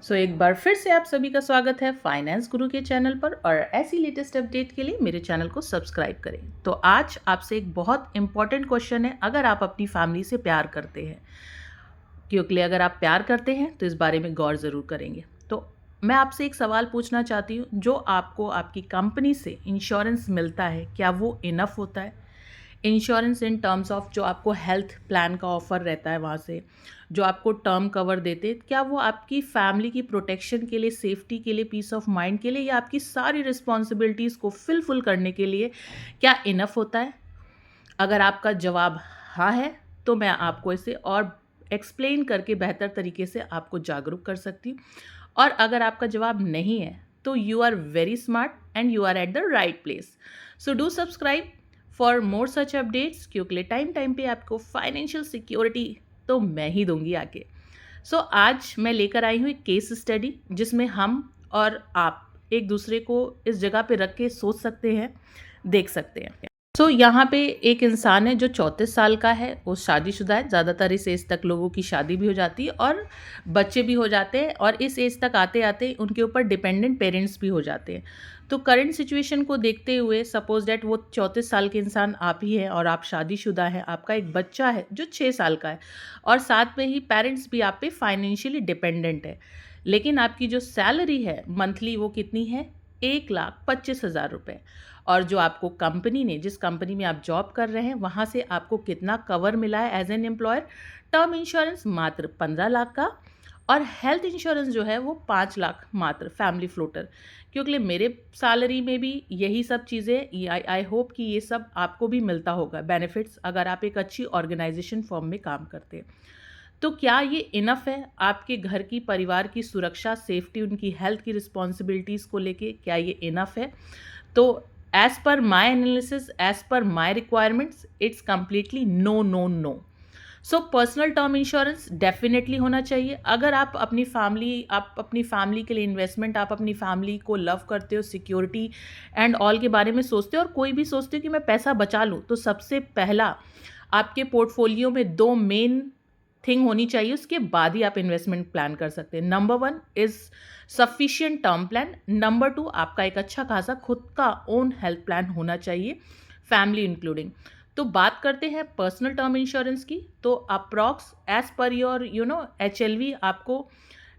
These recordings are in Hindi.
एक बार फिर से आप सभी का स्वागत है फाइनेंस गुरु के चैनल पर और ऐसी लेटेस्ट अपडेट के लिए मेरे चैनल को सब्सक्राइब करें। तो आज आपसे एक बहुत इंपॉर्टेंट क्वेश्चन है, अगर आप अपनी फैमिली से प्यार करते हैं, क्योंकि अगर आप प्यार करते हैं तो इस बारे में गौर ज़रूर करेंगे। तो मैं आपसे एक सवाल पूछना चाहती हूँ, जो आपको आपकी कंपनी से इंश्योरेंस मिलता है क्या वो इनफ होता है? इंश्योरेंस इन टर्म्स ऑफ जो आपको हेल्थ प्लान का ऑफ़र रहता है वहाँ से, जो आपको टर्म कवर देते, क्या वो आपकी फैमिली की प्रोटेक्शन के लिए, सेफ्टी के लिए, पीस ऑफ माइंड के लिए या आपकी सारी रिस्पॉन्सिबिलिटीज़ को फुल करने के लिए क्या इनफ होता है? अगर आपका जवाब हाँ है, तो मैं आपको इसे और एक्सप्लेन करके बेहतर तरीके से आपको जागरूक कर सकती हूँ, और अगर आपका जवाब नहीं है, तो you are very smart and you are at the right place. So do subscribe for more such updates, क्योंकि टाइम टाइम पे आपको फाइनेंशियल सिक्योरिटी तो मैं ही दूंगी आके। आज मैं लेकर आई हूँ एक केस स्टडी, जिसमें हम और आप एक दूसरे को इस जगह पे रख के सोच सकते हैं, देख सकते हैं। यहाँ पे एक इंसान है जो 34 साल का है, वो शादीशुदा है। ज़्यादातर इस एज तक लोगों की शादी भी हो जाती है और बच्चे भी हो जाते हैं, और इस एज तक आते आते उनके ऊपर डिपेंडेंट पेरेंट्स भी हो जाते हैं। तो करंट सिचुएशन को देखते हुए, सपोज डैट वो 34 साल के इंसान आप ही हैं और आप शादीशुदा हैं, आपका एक बच्चा है जो 6 साल का है, और साथ में ही पेरेंट्स भी आप पे फाइनेंशियली डिपेंडेंट है। लेकिन आपकी जो सैलरी है मंथली, वो कितनी है? 1,25,000 रुपये। और जो आपको कंपनी ने, जिस कंपनी में आप जॉब कर रहे हैं, वहाँ से आपको कितना कवर मिला है as an employer? Term insurance मात्र 15 लाख का, और हेल्थ इंश्योरेंस जो है वो 5 लाख मात्र, फैमिली फ्लोटर। क्योंकि मेरे सैलरी में भी यही सब चीज़ें, आई होप कि ये सब आपको भी मिलता होगा बेनिफिट्स, अगर आप एक अच्छी ऑर्गेनाइजेशन फॉर्म में काम करते हैं। तो क्या ये इनफ है आपके घर की, परिवार की सुरक्षा, सेफ्टी, उनकी हेल्थ की रिस्पॉन्सिबिलिटीज़ को लेके? क्या ये इनफ है? तो as per my analysis, as per my requirements, it's completely no no no. Personal term insurance definitely होना चाहिए। अगर आप अपनी फैमिली के लिए इन्वेस्टमेंट, आप अपनी फैमिली को लव करते हो, सिक्योरिटी एंड ऑल के बारे में सोचते हो, और कोई भी सोचते हो कि मैं पैसा बचा लूँ, तो सबसे पहला आपके पोर्टफोलियो में 2 मेन थिंग होनी चाहिए, उसके बाद ही आप इन्वेस्टमेंट प्लान कर सकते हैं। Number 1 is sufficient term plan. Number 2, आपका एक अच्छा खासा खुद का ओन हेल्थ प्लान होना चाहिए, फैमिली इंक्लूडिंग। तो बात करते हैं पर्सनल टर्म इंश्योरेंस की। तो approx as per your HLV, आपको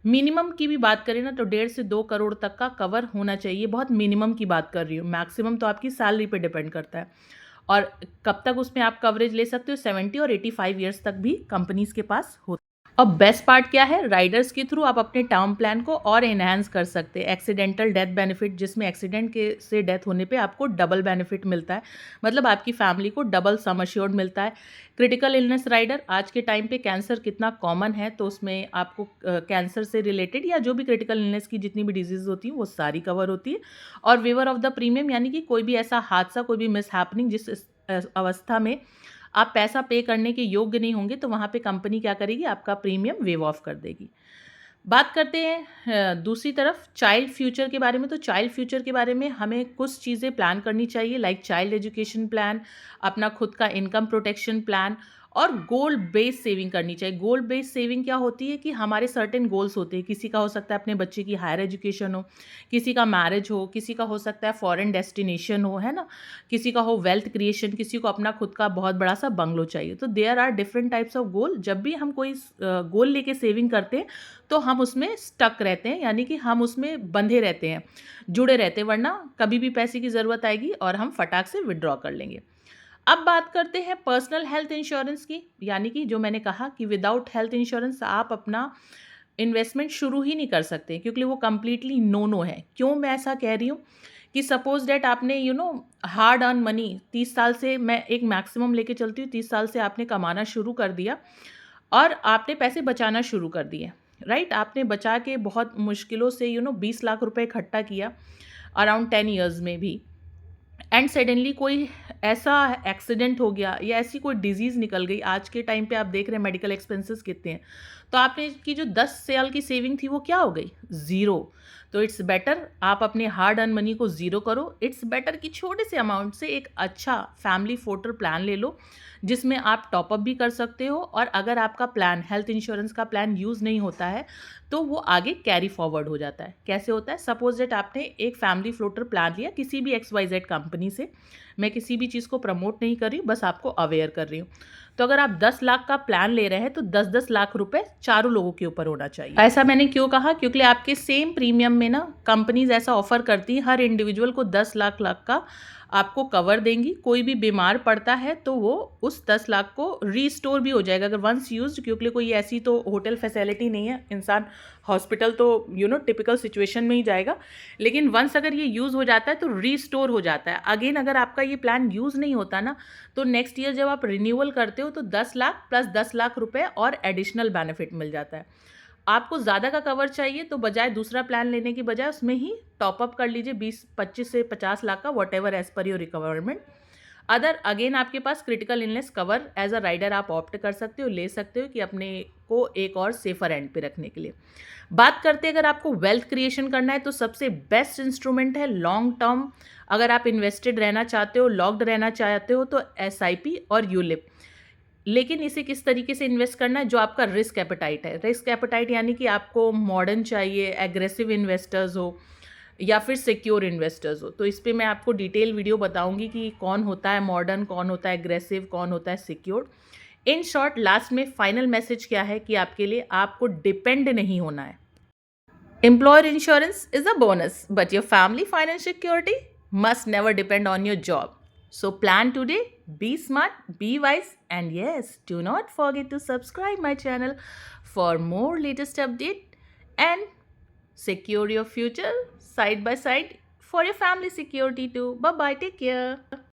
मिनिमम की भी बात करें ना, तो 1.5 से 2 करोड़ तक का कवर होना चाहिए। बहुत मिनिमम की बात कर रही हूँ, मैक्सिमम तो आपकी सैलरी पे डिपेंड करता है। और कब तक उसमें आप कवरेज ले सकते हो? 70 और 85 ईयर्स तक भी कंपनीज के पास होता है। और बेस्ट पार्ट क्या है? राइडर्स के थ्रू आप अपने टर्म प्लान को और एनहांस कर सकते हैं। एक्सीडेंटल डेथ बेनिफिट, जिसमें एक्सीडेंट के से डेथ होने पे आपको डबल बेनिफिट मिलता है, मतलब आपकी फैमिली को डबल सम अश्योर्ड मिलता है। क्रिटिकल इलनेस राइडर, आज के टाइम पे कैंसर कितना कॉमन है, तो उसमें आपको कैंसर से रिलेटेड या जो भी क्रिटिकल इलनेस की जितनी भी डिजीज होती हैं वो सारी कवर होती है। और वेवर ऑफ द प्रीमियम, यानी कि कोई भी ऐसा हादसा, कोई भी मिस हैपनिंग, जिस अवस्था में आप पैसा पे करने के योग्य नहीं होंगे, तो वहाँ पे कंपनी क्या करेगी? आपका प्रीमियम वेव ऑफ कर देगी। बात करते हैं दूसरी तरफ चाइल्ड फ्यूचर के बारे में। तो चाइल्ड फ्यूचर के बारे में हमें कुछ चीज़ें प्लान करनी चाहिए, लाइक चाइल्ड एजुकेशन प्लान, अपना खुद का इनकम प्रोटेक्शन प्लान, और गोल बेस्ड सेविंग करनी चाहिए। गोल बेस्ड सेविंग क्या होती है कि हमारे सर्टेन गोल्स होते हैं। किसी का हो सकता है अपने बच्चे की हायर एजुकेशन हो, किसी का मैरिज हो, किसी का हो सकता है फॉरेन डेस्टिनेशन हो, है ना, किसी का हो वेल्थ क्रिएशन, किसी को अपना खुद का बहुत बड़ा सा बंगलो चाहिए। तो there are different types of goal. जब भी हम कोई गोल लेके सेविंग करते हैं, तो हम उसमें स्टक रहते हैं, यानी कि हम उसमें बंधे रहते हैं, जुड़े रहते हैं, वरना कभी भी पैसे की ज़रूरत आएगी और हम फटाक से विड्रॉ कर लेंगे। अब बात करते हैं पर्सनल हेल्थ इंश्योरेंस की, यानी कि जो मैंने कहा कि विदाउट हेल्थ इंश्योरेंस आप अपना इन्वेस्टमेंट शुरू ही नहीं कर सकते, क्योंकि वो कंप्लीटली नो नो है। क्यों मैं ऐसा कह रही हूँ? कि सपोज डेट आपने हार्ड अर्न मनी 30 साल से, मैं एक मैक्सिमम लेके चलती हूँ, 30 साल से आपने कमाना शुरू कर दिया और आपने पैसे बचाना शुरू कर दिए, राइट? आपने बचा के बहुत मुश्किलों से 20 लाख रुपए इकट्ठा किया अराउंड 10 ईयर्स में भी, एंड सडनली कोई ऐसा एक्सीडेंट हो गया या ऐसी कोई डिजीज़ निकल गई। आज के टाइम पे आप देख रहे हैं मेडिकल एक्सपेंसेस कितने हैं। तो आपने की जो 10 साल की सेविंग थी वो क्या हो गई? ज़ीरो। तो इट्स बेटर आप अपने हार्ड अर्न मनी को ज़ीरो करो। इट्स बेटर कि छोटे से अमाउंट से एक अच्छा फैमिली फ्लोटर प्लान ले लो, जिसमें आप टॉप अप भी कर सकते हो, और अगर आपका प्लान हेल्थ इंश्योरेंस का प्लान यूज़ नहीं होता है तो वो आगे कैरी फॉरवर्ड हो जाता है। कैसे होता है? सपोज दैट आपने एक फैमिली फ्लोटर प्लान लिया किसी भी XYZ कंपनी से। मैं किसी भी चीज़ को प्रमोट नहीं कर रही हूँ, बस आपको अवेयर कर रही हूँ। तो अगर आप 10 लाख का प्लान ले रहे हैं तो 10-10 लाख रुपए चारों लोगों के ऊपर होना चाहिए। ऐसा मैंने क्यों कहा? क्योंकि आपके सेम प्रीमियम में ना कंपनीज ऐसा ऑफर करती हैं, हर इंडिविजुअल को 10 लाख लाख का आपको कवर देंगी। कोई भी बीमार पड़ता है तो वो उस 10 लाख को रीस्टोर भी हो जाएगा अगर वंस यूज्ड, क्योंकि कोई ऐसी तो होटल फैसिलिटी नहीं है, इंसान हॉस्पिटल तो टिपिकल सिचुएशन में ही जाएगा, लेकिन वंस अगर ये यूज़ हो जाता है तो रीस्टोर हो जाता है। अगेन अगर आपका ये प्लान यूज़ नहीं होता ना, तो नेक्स्ट ईयर जब आप रिन्यूअल करते हो तो 10 लाख प्लस 10 लाख रुपए और एडिशनल बेनिफिट मिल जाता है। आपको ज़्यादा का कवर चाहिए तो बजाय दूसरा प्लान लेने की बजाय उसमें ही टॉप अप कर लीजिए 20-25 से 50 लाख का, whatever as per your requirement. Other again आपके पास critical illness cover as a rider आप ऑप्ट कर सकते हो, ले सकते हो कि अपने को एक और सेफर एंड पे रखने के लिए। बात करते हैं अगर आपको वेल्थ क्रिएशन करना है तो सबसे बेस्ट इंस्ट्रूमेंट है लॉन्ग टर्म। अगर आप इन्वेस्टेड रहना चाहते हो, लॉक्ड रहना चाहते हो, तो SIP और यूलिप। लेकिन इसे किस तरीके से इन्वेस्ट करना है? जो आपका रिस्क एपेटाइट है। रिस्क एपेटाइट यानी कि आपको मॉडर्न चाहिए, एग्रेसिव इन्वेस्टर्स हो या फिर सिक्योर इन्वेस्टर्स हो। तो इस पे मैं आपको डिटेल वीडियो बताऊंगी कि कौन होता है मॉडर्न, कौन होता है एग्रेसिव, कौन होता है सिक्योर। इन शॉर्ट लास्ट में फाइनल मैसेज क्या है कि आपके लिए आपको डिपेंड नहीं होना है। Employer insurance is a bonus, but your family financial security must never depend on your job. So plan today, be smart, be wise, and yes, do not forget to subscribe my channel for more latest update and secure your future side by side for your family security too. Bye bye, take care.